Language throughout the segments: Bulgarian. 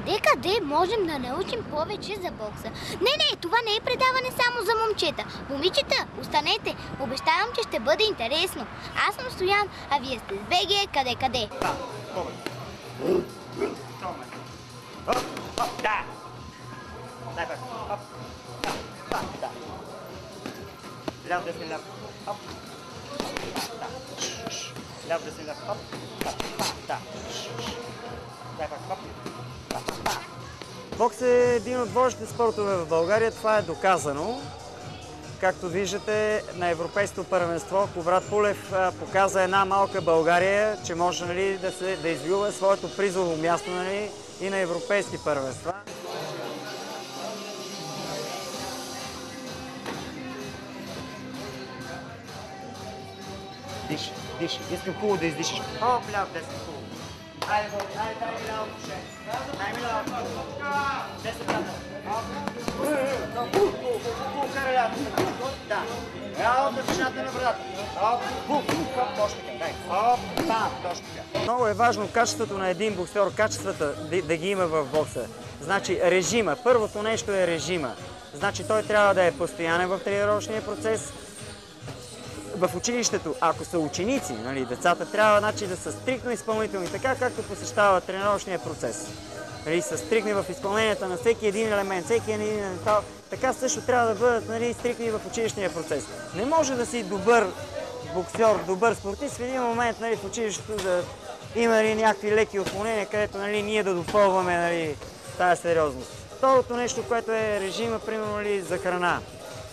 къде можем да научим повече за бокса. Не, това не е предаване само за момчета. Момичета, останете. Обещавам, че ще бъде интересно. Аз съм Стоян, а вие сте с БГ къде. Да! Дай пак. Оп. Да. Ляв, десен, ляв. Оп. Да. Ляв, десен, ляв. Оп. Да. Дай пак. Оп. Да. Бокс е един от водещите спортове в България. Това е доказано. Както виждате, на Европейското първенство Коврат Пулев показа една малка България, че може да извоюва своето призово място и на европейски първенства. Диши. Искам хубаво да издишиш. Хоп, ляв, десен, хубаво. Айде, дай ми ляво душе. Дай ми ляво. Десен, ляво. Хубаво, карай ляво. Да. Ляво, дъвшината на вратата. Хоп, точно така. Дай. Хоп, там, точно така. Много е важно качеството на един боксер, качествата да ги има в бокса. Значи режима. Първото нещо е режима. Значи той трябва да е постоянен в тренировъчния процес. В училището, ако са ученици, децата трябва да са стриктно изпълнителни, така както посещават тренировъчния процес. Са стриктни в изпълнението на всеки един елемент, всеки един елемент. Така също трябва да бъдат стриктни в училищния процес. Не може да си добър боксер, добър спортист в един момент в училището да има някакви леки отклонения, където ние да допълваме тази сериозност. Второто нещо, което е режима, примерно за храна.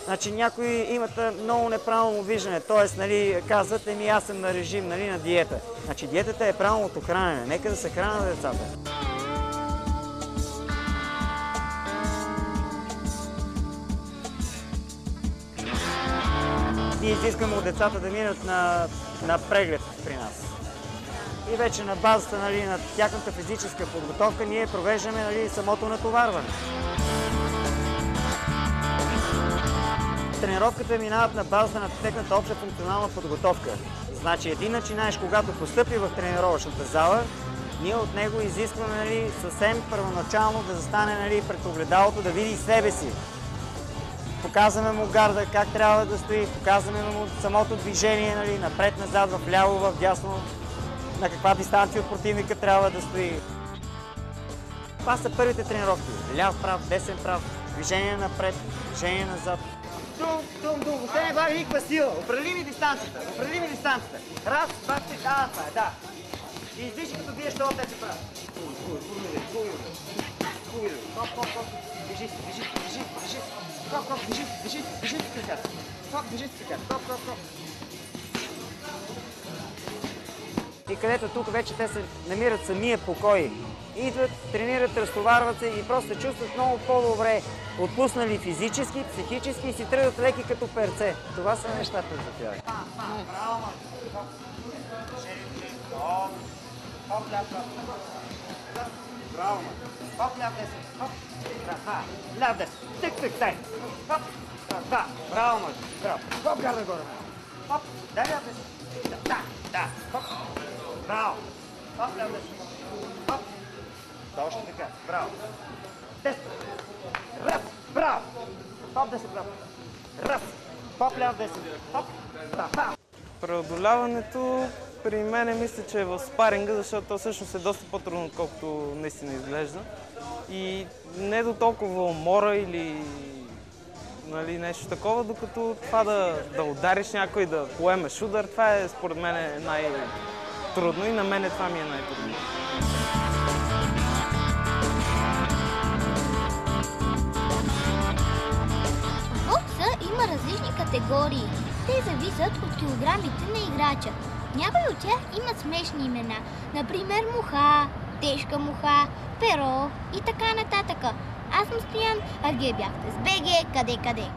Значи някои имат много неправилно виждане, т.е. казват, аз съм на режим, на диета. Значи диетата е правилното хранене, нека да се хранят децата. Ние изискаме от децата да минат на преглед при нас. И вече на базата на тяхната физическа подготовка ние провеждаме самото натоварване. Тренировката минават на базата на тяхната обща функционална подготовка. Значи един начинаеш, когато постъпи в тренировъчната зала, ние от него изискваме съвсем първоначално да застане пред огледалото, да види себе си. Показваме му гарда, как трябва да стои, показваме му самото движение, напред-назад, вляво, вдясно, на каква дистанция от противника трябва да стои. Това са първите тренировки. Ляв, прав, десен, прав, движение напред, движение назад. Дум. Въобще не бави никаква сила. Определи ми дистанцията. Раз, два, три. Това е, да. И издиши като биеш това, те се правят. Хубаво. Хоп. Бежи. Хоп, бежи с краката. Хоп. И където тук вече те се намират самия покой. Идват, тренират, разтоварват се и просто се чувстват много по-добре. Отпуснали физически, психически и си тръгват леки като перце. Това са нещата за тях. Браво, Хоп, ляв, браво, хоп, ляв, десен. Хоп, ляв, десен. Тик, дай. Хоп, браво, браво. Хоп, гарда горе. Хоп, дай ляв, десен. Да, хоп, браво. Хоп, ляв, десен. Хоп, точно така, браво. Десен. Раз, браво. Хоп, десен, браво. Раз, хоп, ляв, десен. Хоп, браво. Преодоляването при мен мисля, че е в спаринга, защото то всъщност е доста по-трудно, колкото наистина изглежда. И не до толкова умора или нещо такова, докато това да удариш някой, да поемеш удар, това е според мен най-трудно и на мен това ми е най-трудно. В бокса има различни категории. Те зависят от килограмите на играча. Някои от тях имат смешни имена, например муха, тежка муха, перо и така нататък. Аз съм Стоян, а вие бяхте с БГ къде.